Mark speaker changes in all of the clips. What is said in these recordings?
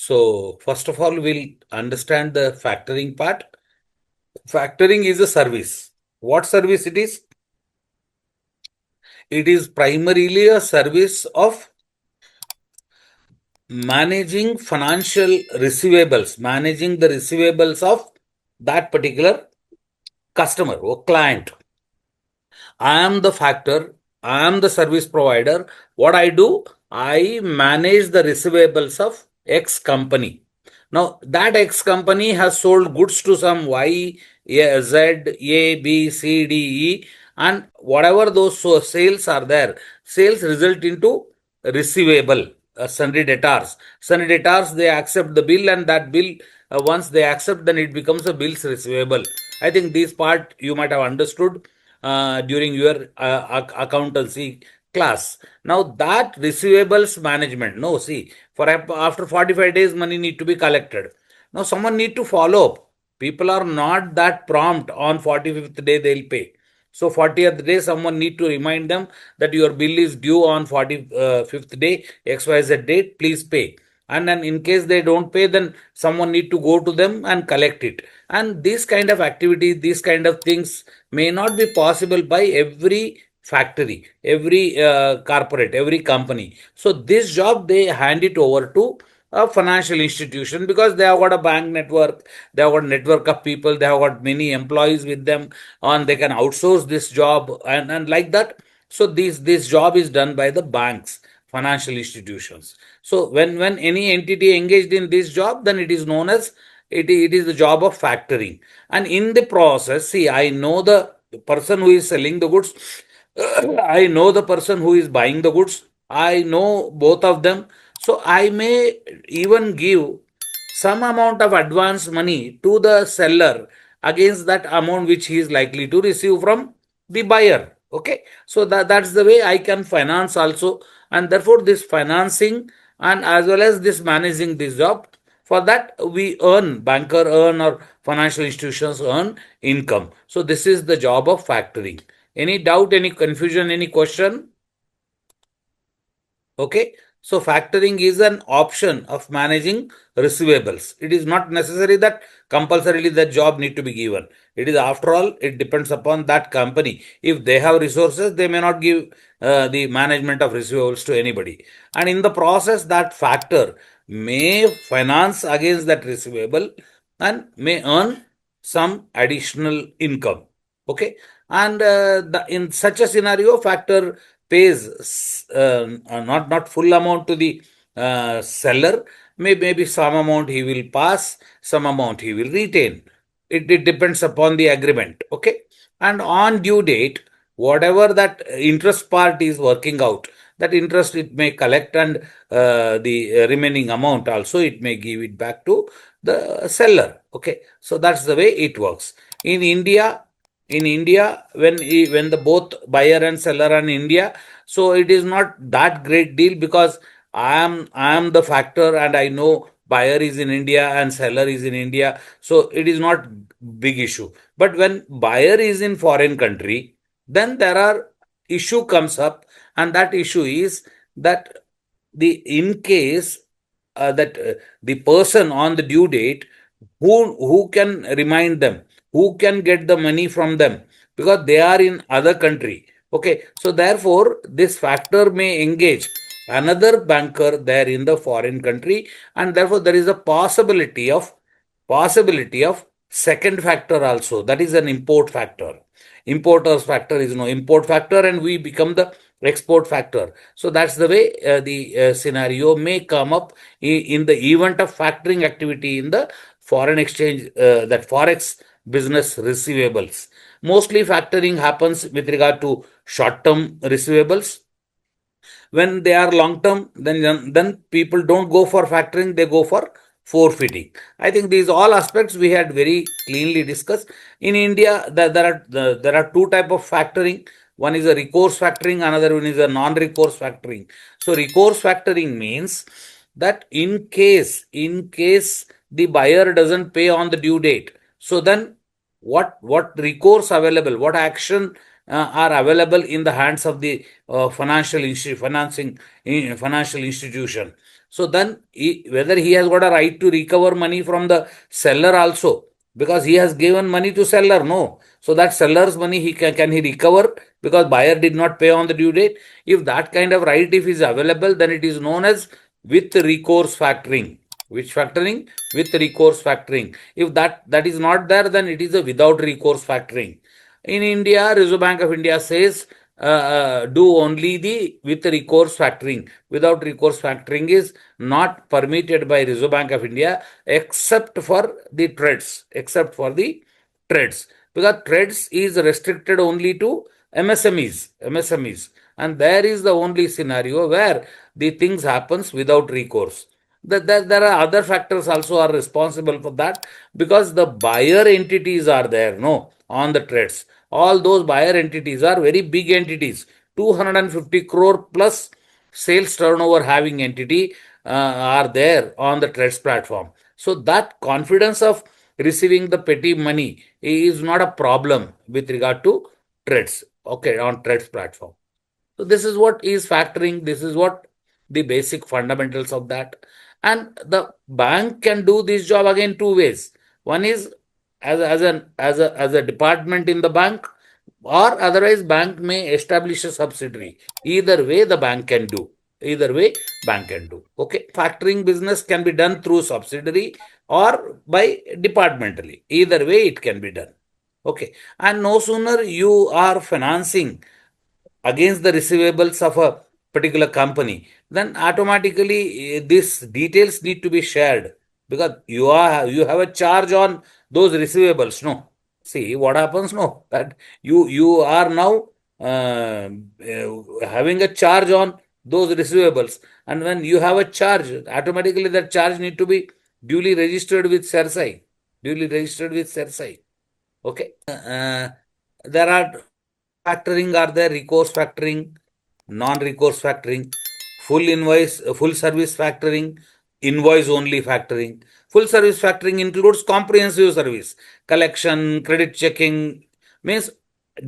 Speaker 1: So first of all, we'll understand the factoring part. Factoring is a service. What service it is? It is primarily a service of managing financial receivables, managing the receivables of that particular customer or client. I am the factor, I am the service provider. What I do, I manage the receivables of X company. Now, that X company has sold goods to some Y, Z, A, B, C, D, E, and whatever those sales are there, sales result into receivable, sundry debtors. Sundry debtors, they accept the bill, and that bill, once they accept, then it becomes a bills receivable. I think this part you might have understood during your accountancy class. Now that receivables management, no, see, for after 45 days, money need to be collected. Now someone need to follow up. People are not that prompt. On 45th day they'll pay. So 40th day, someone need to remind them that your bill is due on 45th day, XYZ date, please pay. And then in case they don't pay, then someone need to go to them and collect it. And this kind of activity, these kind of things may not be possible by every factory, every corporate, every company. So this job, they hand it over to a financial institution, because they have got a bank network, they have got a network of people, they have got many employees with them, and they can outsource this job, and like that. So this job is done by the banks, financial institutions. So when any entity engaged in this job, then it is known as, it is the job of factoring. And in the process, see, I know the person who is selling the goods, I know the person who is buying the goods, I know both of them. So I may even give some amount of advance money to the seller against that amount which he is likely to receive from the buyer. Okay, so that's the way I can finance also. And therefore this financing, and as well as this managing this job, for that we earn, banker earn, or financial institutions earn income. So this is the job of factoring. Any doubt, any confusion, any question? Okay, so factoring is an option of managing receivables. It is not necessary that compulsorily the job need to be given. It is, after all, it depends upon that company. If they have resources, they may not give the management of receivables to anybody. And in the process, that factor may finance against that receivable and may earn some additional income. Okay, and in such a scenario, factor pays not full amount to the seller. Maybe some amount he will pass, some amount he will retain. It depends upon the agreement. Okay, and on due date, whatever that interest part is working out, that interest it may collect, and the remaining amount also it may give it back to the seller. Okay, so that's the way it works. In India, when the both buyer and seller are in India, so it is not that great deal, because I am the factor, and I know buyer is in India and seller is in India, so it is not big issue. But when buyer is in foreign country, then there are issue comes up, and that issue is that the in case that the person on the due date, who can remind them, who can get the money from them, because they are in other country. Okay, so therefore this factor may engage another banker there in the foreign country, and therefore there is a possibility of second factor also, that is an import factor. Importer's factor is no import factor, and we become the export factor. So that's the way the scenario may come up in the event of factoring activity in the foreign exchange, that forex business receivables. Mostly factoring happens with regard to short term receivables. When they are long term, then people don't go for factoring, they go for forfeiting. I think these all aspects we had very cleanly discussed. In India, there are two type of factoring. One is a recourse factoring, another one is a non-recourse factoring. So recourse factoring means that in case the buyer doesn't pay on the due date, so then what recourse available, what action are available in the hands of the financial institution. So then, whether he has got a right to recover money from the seller also, because he has given money to seller, no. So that seller's money he can he recover because buyer did not pay on the due date? If that kind of right if is available, then it is known as with recourse factoring. Which factoring? With recourse factoring. If that is not there, then it is a without recourse factoring. In India, Reserve Bank of India says do only the with recourse factoring. Without recourse factoring is not permitted by Reserve Bank of India except for the TReDS. Except for the TReDS. Because TReDS is restricted only to MSMEs. And there is the only scenario where the things happens without recourse. There are other factors also are responsible for that, because the buyer entities are there, no, on the TReDS. All those buyer entities are very big entities, 250 crore plus sales turnover having entity are there on the TReDS platform. So that confidence of receiving the petty money is not a problem with regard to TReDS, okay, on TReDS platform. So this is what is factoring. This is what the basic fundamentals of that. And the bank can do this job again two ways. One is as a department in the bank, or otherwise bank may establish a subsidiary. Either way the bank can do. Either way bank can do. Okay. Factoring business can be done through subsidiary or by departmentally. Either way it can be done. Okay. And no sooner you are financing against the receivables of a particular company, then automatically these details need to be shared, because you have a charge on those receivables. No, see what happens. No, that you are now having a charge on those receivables, and when you have a charge, automatically that charge need to be duly registered with CERSI. Duly registered with CERSI. Okay. There are factoring are there: recourse factoring, non-recourse factoring, full service factoring, invoice only factoring. Full service factoring includes comprehensive service, collection, credit checking, means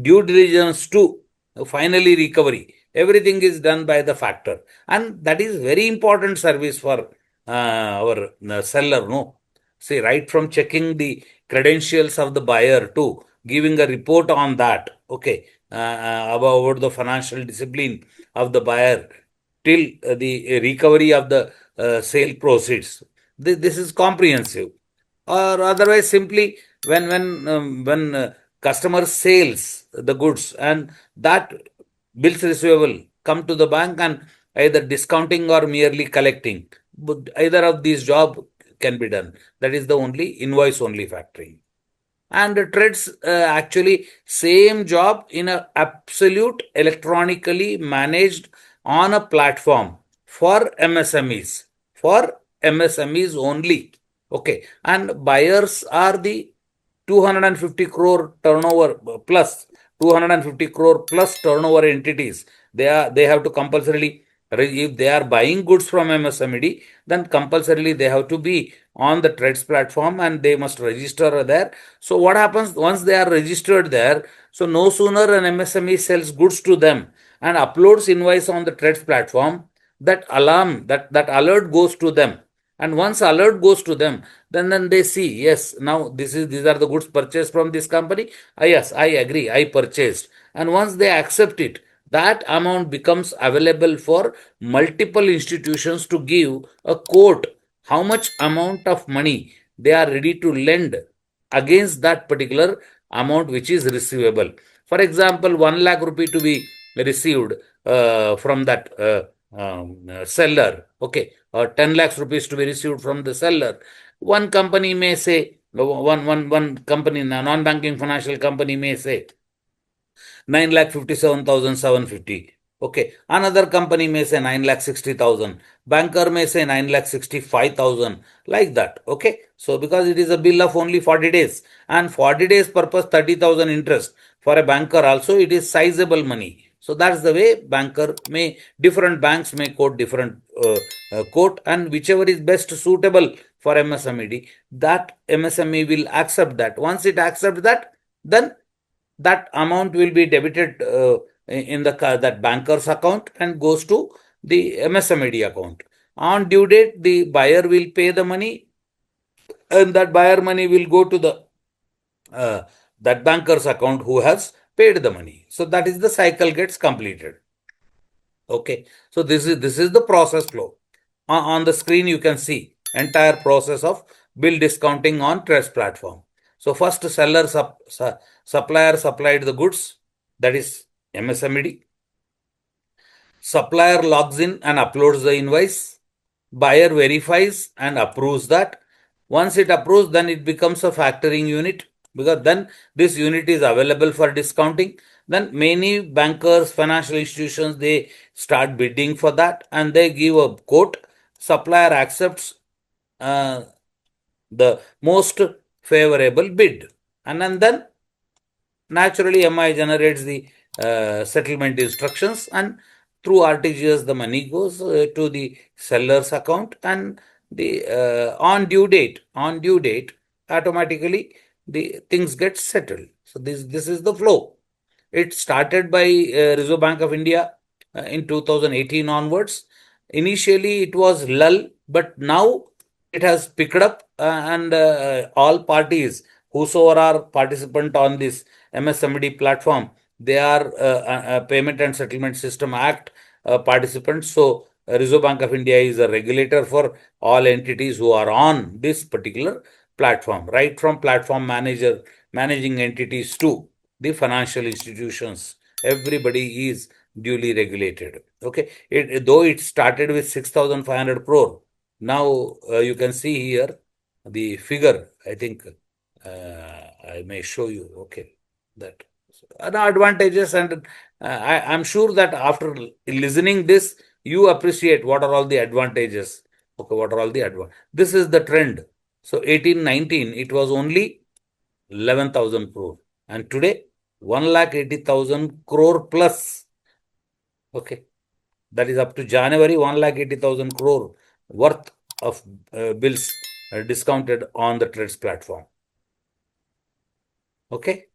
Speaker 1: due diligence to finally recovery. Everything is done by the factor, and that is very important service for our seller. No, see, right from checking the credentials of the buyer to giving a report on that. Okay, about the financial discipline of the buyer till the recovery of the sale proceeds. This is comprehensive. Or otherwise, simply when customer sales the goods and that bills receivable come to the bank, and either discounting or merely collecting, but either of these job can be done. That is the only invoice only factoring. And TReDS actually same job in a absolute electronically managed on a platform for MSMEs only. Okay, and buyers are the 250 crore turnover plus 250 crore plus turnover entities. They have to compulsorily, if they are buying goods from MSMED, then compulsorily they have to be on the TReDS platform and they must register there. So what happens once they are registered there? So no sooner an MSME sells goods to them and uploads invoice on the TReDS platform, that alarm, that alert goes to them. And once alert goes to them, then they see, yes, now these are the goods purchased from this company. Yes, I agree, I purchased. And once they accept it, that amount becomes available for multiple institutions to give a quote how much amount of money they are ready to lend against that particular amount which is receivable. For example, 1 lakh rupee to be received from that seller. Okay, or 10 lakhs rupees to be received from the seller. One company may say, one company, non-banking financial company may say 9,57,750. Okay. Another company may say 9,60,000. Banker may say 9,65,000. Like that. Okay. So because it is a bill of only 40 days and 40 days purpose 30,000 interest for a banker also, it is sizable money. So that's the way different banks may quote different quote, and whichever is best suitable for MSMED, that MSME will accept that. Once it accepts that, then that amount will be debited in that banker's account and goes to the MSMED account. On due date, the buyer will pay the money, and that buyer money will go to the that banker's account who has paid the money. So that is the cycle gets completed. Okay, so this is the process flow. On the screen you can see entire process of bill discounting on TReDS platform. So first supplier supplied the goods, that is MSMED. Supplier logs in and uploads the invoice. Buyer verifies and approves that. Once it approves, then it becomes a factoring unit, because then this unit is available for discounting. Then many bankers, financial institutions, they start bidding for that and they give a quote. Supplier accepts the most favorable bid, and then naturally MI generates the settlement instructions, and through RTGS the money goes to the seller's account, and the on due date automatically the things get settled. So this is the flow. It started by Reserve Bank of India in 2018 onwards. Initially it was lull, but now it has picked up, and all parties whosoever are participant on this MSMED platform, they are Payment and Settlement System Act participants. So Reserve Bank of India is a regulator for all entities who are on this particular platform, right from platform managing entities to the financial institutions. Everybody is duly regulated. Okay, though it started with 6,500 crore, now you can see here the figure. I think I may show you. Okay, that advantages, and I'm sure that after listening this, you appreciate what are all the advantages. Okay, what are all the advantages? This is the trend. So 1819, it was only 11,000 crore, and today 1,80,000 crore plus. Okay, that is up to January, 1,80,000 crore worth of bills discounted on the TReDS platform. Okay,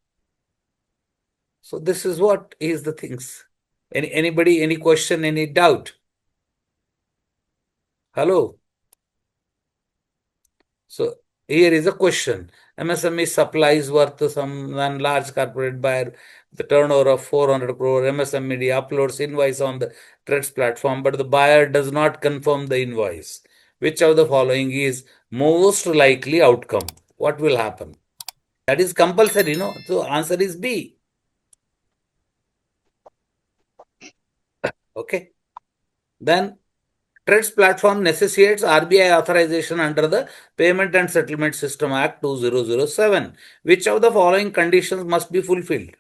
Speaker 1: so this is what is the things. Anybody, any question, any doubt? Hello. So here is a question. MSME supplies worth some large corporate buyer the turnover of 400 crore. MSME uploads invoice on the TReDS platform, but the buyer does not confirm the invoice. Which of the following is most likely outcome? What will happen? That is compulsory, no? So answer is B. Okay. Then TReDS platform necessitates RBI authorization under the Payment and Settlement System Act 2007. Which of the following conditions must be fulfilled?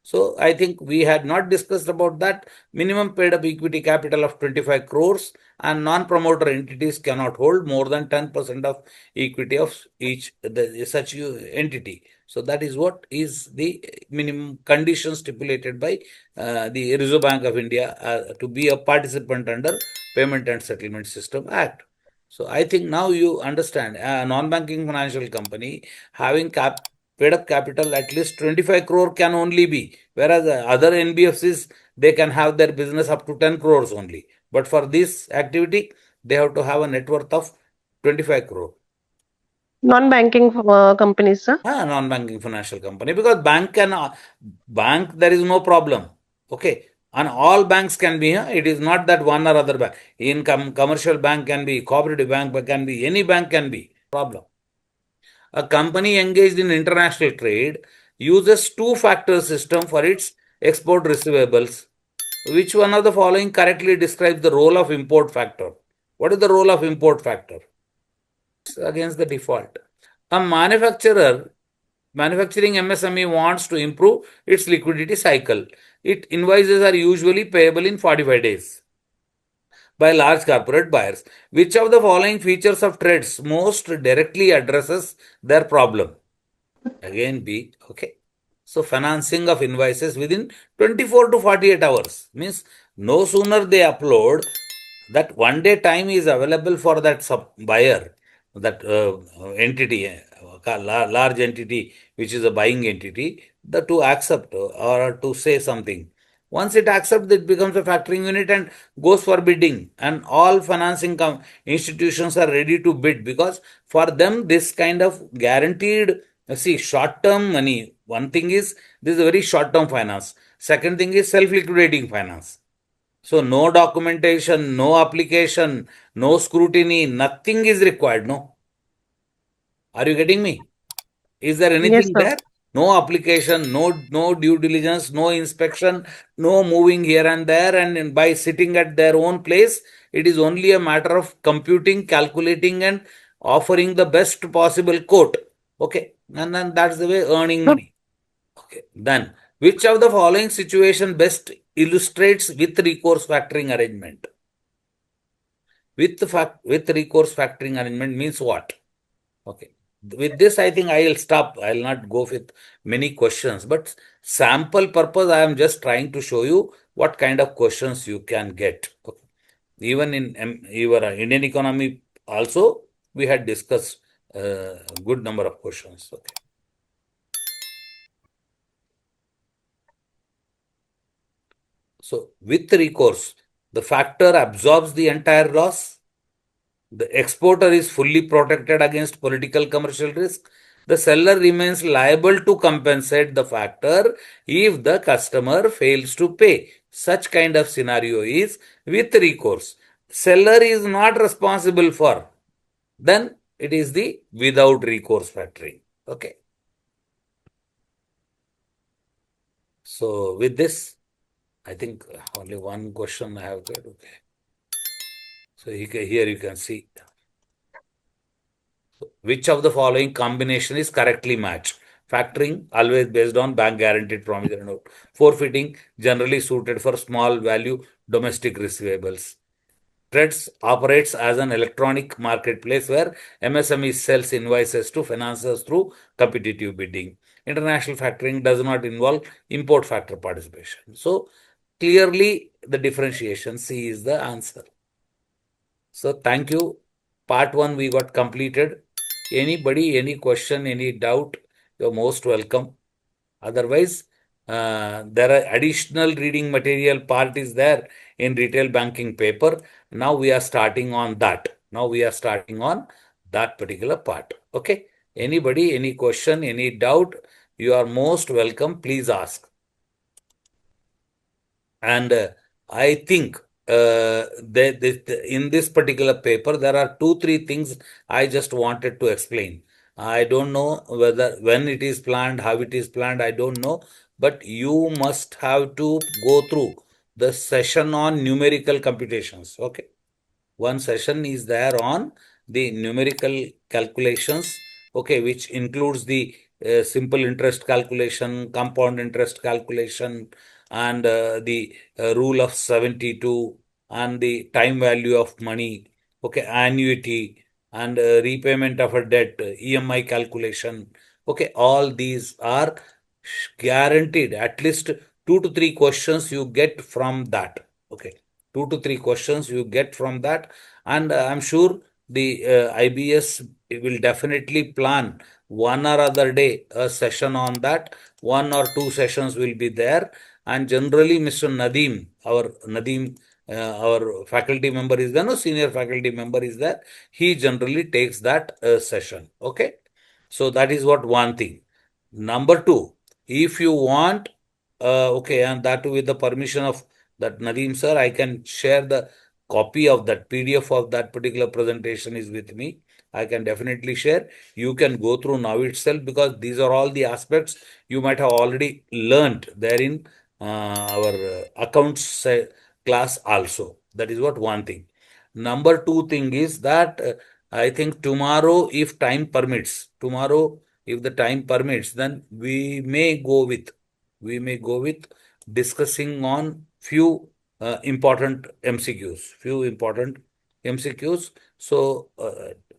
Speaker 1: So I think we had not discussed about that. Minimum paid up equity capital of 25 crores, and non-promoter entities cannot hold more than 10% of equity of such entity. So that is what is the minimum condition stipulated by the Reserve Bank of India to be a participant under Payment and Settlement System Act. So I think now you understand a non-banking financial company having paid up capital at least 25 crore can only be, whereas other NBFCs, they can have their business up to 10 crores only. But for this activity, they have to have a net worth of 25 crore.
Speaker 2: Non-banking companies, sir?
Speaker 1: Non-banking financial company, because bank there is no problem. Okay, and all banks can be. It is not that one or other bank. Commercial bank can be, cooperative bank can be, any bank can be. Problem. A company engaged in international trade uses two-factor system for its export receivables. Which one of the following correctly describes the role of import factor? What is the role of import factor? Against the default. A manufacturing MSME wants to improve its liquidity cycle. Its invoices are usually payable in 45 days by large corporate buyers. Which of the following features of TReDS most directly addresses their problem? Again B. Okay. So financing of invoices within 24 to 48 hours means no sooner they upload, that 1 day time is available for that buyer, that entity, large entity which is a buying entity. to accept or to say something. Once it accepts, it becomes a factoring unit and goes for bidding. And all financing institutions are ready to bid because for them, this kind of guaranteed, see, short term money. One thing is this is a very short term finance. Second thing is self liquidating finance. So, no documentation, no application, no scrutiny, nothing is required. No. Are you getting me? Is there
Speaker 2: Yes,
Speaker 1: anything
Speaker 2: sir.
Speaker 1: there? No application, no due diligence, no inspection, no moving here and there, and by sitting at their own place, it is only a matter of computing, calculating, and offering the best possible quote. Okay, and then that's the way earning
Speaker 2: Sir,
Speaker 1: money. Okay, then which of the following situation best illustrates with recourse factoring arrangement? With recourse factoring arrangement means what? Okay. With this, I think I will stop. I will not go with many questions, but sample purpose, I am just trying to show you what kind of questions you can get. Okay. Even in your Indian economy, also, we had discussed a good number of questions. Okay. So, with recourse, the factor absorbs the entire loss. The exporter is fully protected against political commercial risk. The seller remains liable to compensate the factor if the customer fails to pay. Such kind of scenario is with recourse. Seller is not responsible for. Then it is the without recourse factoring. Okay. So with this, I think only one question I have got. Okay. So here you can see. Which of the following combination is correctly matched? Factoring, always based on bank guaranteed promissory note. Forfeiting, generally suited for small value domestic receivables. TReDS operates as an electronic marketplace where MSME sells invoices to financiers through competitive bidding. International factoring does not involve import factor participation. So, clearly, the differentiation C is the answer. So, thank you. Part 1 we got completed. Anybody, any question, any doubt, you're most welcome. Otherwise, there are additional reading material part is there in retail banking paper. Now we are starting on that. Now we are starting on that particular part. Okay. Anybody, any question, any doubt, you are most welcome. Please ask. And I think in this particular paper, there are 2, 3 things I just wanted to explain. I don't know whether when it is planned, how it is planned, I don't know. But you must have to go through the session on numerical computations. Okay. One session is there on the numerical calculations, okay, which includes the simple interest calculation, compound interest calculation, and the rule of 72, and the time value of money, okay, annuity, and repayment of a debt, EMI calculation. Okay, all these are guaranteed at least 2 to 3 questions you get from that. Okay, 2 to 3 questions you get from that, and I'm sure the IBS will definitely plan one or other day a session on that. 1 or 2 sessions will be there, and generally Mr. Nadeem, our faculty member is there, no senior faculty member is there. He generally takes that session. Okay, so that is what one thing. Number two, if you want, okay, and that too with the permission of that Nadeem sir, I can share the copy of that PDF of that particular presentation is with me. I can definitely share. You can go through now itself because these are all the aspects you might have already learned there in our accounts class also. That is what one thing. Number two thing is that I think tomorrow, if time permits, tomorrow, if the time permits, then we may go with discussing on few important MCQs, So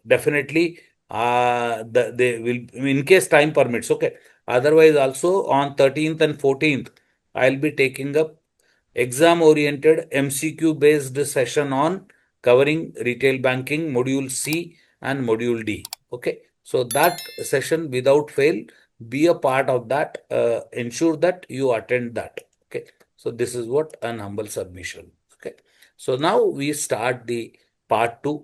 Speaker 1: definitely, they will, in case time permits. Okay. Otherwise, also on 13th and 14th, I'll be taking up exam-oriented MCQ-based session on covering retail banking, module C and module D. Okay. So that session without fail, be a part of that, ensure that you attend that. Okay, so this is what an humble submission. Okay, so now we start the part 2,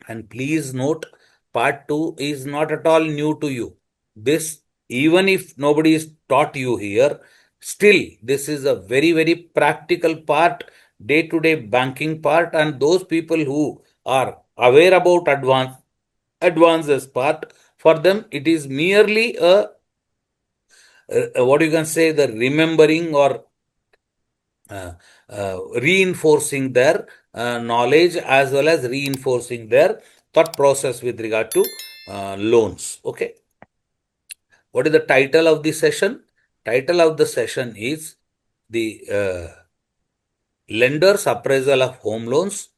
Speaker 1: and please note, part 2 is not at all new to you. This, even if nobody is taught you here, still this is a very, very practical part, day to day banking part, and those people who are aware about advances part, for them it is merely a what you can say, the remembering or uh, reinforcing their knowledge, as well as reinforcing their thought process with regard to loans. Okay, what is the title of the session? Title of the session is the lender's appraisal of home loans.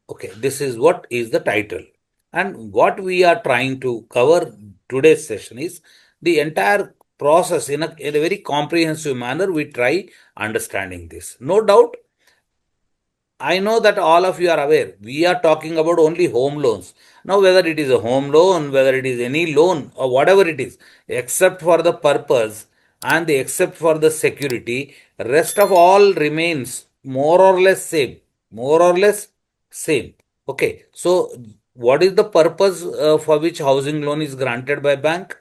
Speaker 1: Okay, this is what is the title. And what we are trying to cover today's session is the entire process in a very comprehensive manner. We try understanding this. No doubt, I know that all of you are aware. We are talking about only home loans. Now, whether it is a home loan, whether it is any loan or whatever it is, except for the purpose and except for the security, rest of all remains more or less same. More or less same. Okay. So, what is the purpose for which housing loan is granted by bank?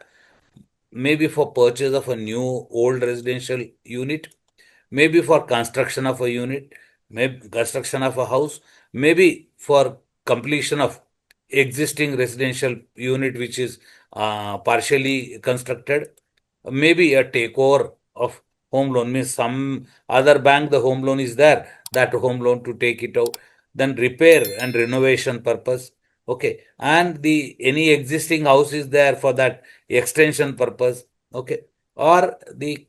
Speaker 1: Maybe for purchase of a new old residential unit, maybe for construction of a unit, maybe construction of a house, maybe for completion of existing residential unit which is partially constructed, maybe a takeover of home loan, means some other bank the home loan is there, that home loan to take it out, then repair and renovation purpose. Okay, and the any existing house is there for that extension purpose. Okay, or the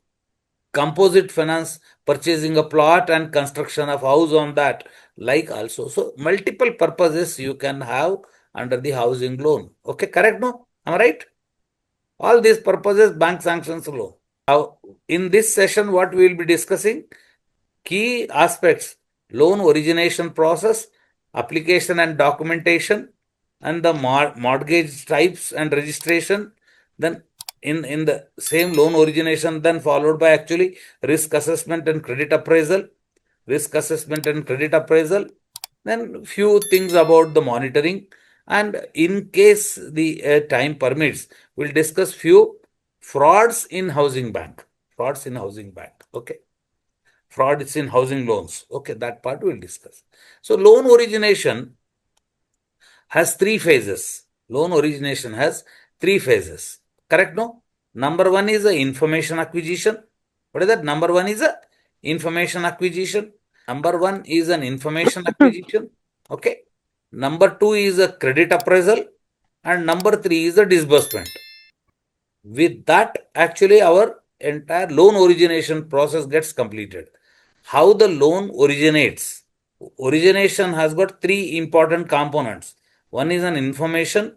Speaker 1: composite finance, purchasing a plot and construction of house on that, like also. So multiple purposes you can have under the housing loan. Okay, correct? No, am I right? All these purposes bank sanctions loan. Now, in this session, what we will be discussing, key aspects: loan origination process, application and documentation, and the mortgage types and registration. Then in the same loan origination, then followed by actually risk assessment and credit appraisal, then few things about the monitoring, and in case the time permits, we'll discuss few frauds in housing bank. Okay, frauds in housing loans. Okay, that part we'll discuss. So loan origination has three phases. Loan origination has three phases. Correct? No? Number one is the information acquisition. What is that? Number one is a information acquisition. Number one is an information acquisition. Okay. Number two is a credit appraisal. And number three is the disbursement. With that, actually, our entire loan origination process gets completed. How the loan originates? Origination has got three important components. One is an information,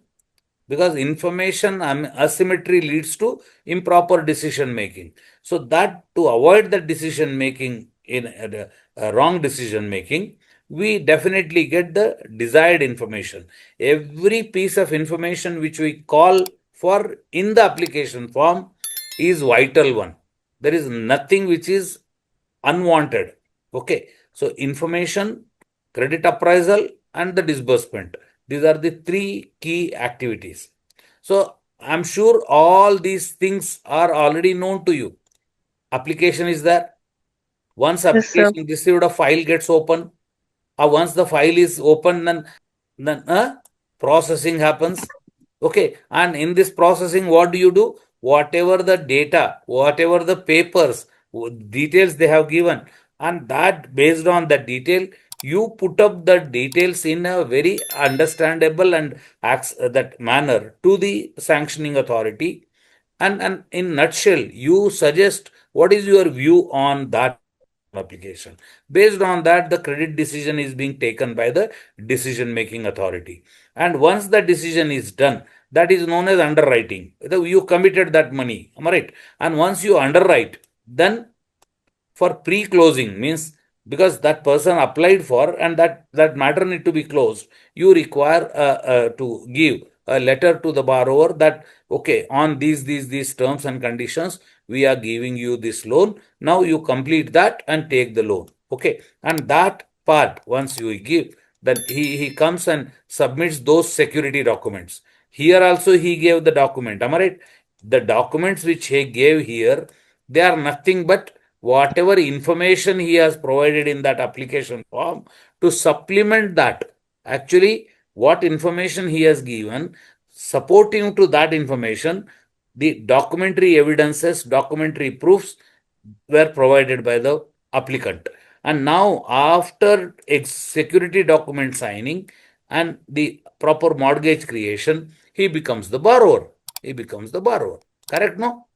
Speaker 1: because information asymmetry leads to improper decision making. So that, to avoid the decision making in wrong decision making, we definitely get the desired information. Every piece of information which we call for in the application form is vital one. There is nothing which is unwanted. Okay, so information, credit appraisal, and the disbursement, these are the three key activities. So I'm sure all these things are already known to you. Application is there. Once
Speaker 2: Yes, sir.
Speaker 1: application received, a file gets open. Once the file is open, then processing happens. Okay, and in this processing, what do? Whatever the data, whatever the papers, details they have given, and that based on the detail, you put up the details in a very understandable and that manner to the sanctioning authority. And in nutshell, you suggest what is your view on that application. Based on that, the credit decision is being taken by the decision making authority. And once the decision is done, that is known as underwriting. You committed that money, am I right? And once you underwrite, then for pre-closing, means because that person applied for and that matter need to be closed, you require to give a letter to the borrower that, okay, on these terms and conditions, we are giving you this loan. Now you complete that and take the loan. Okay. And that part, once you give, then he comes and submits those security documents. Here also he gave the document. Am I right? The documents which he gave here, they are nothing but whatever information he has provided in that application form to supplement that. Actually, what information he has given, supporting to that information, the documentary evidences, documentary proofs were provided by the applicant. And now, after security document signing and the proper mortgage creation, he becomes the borrower. He becomes the borrower. Correct, no?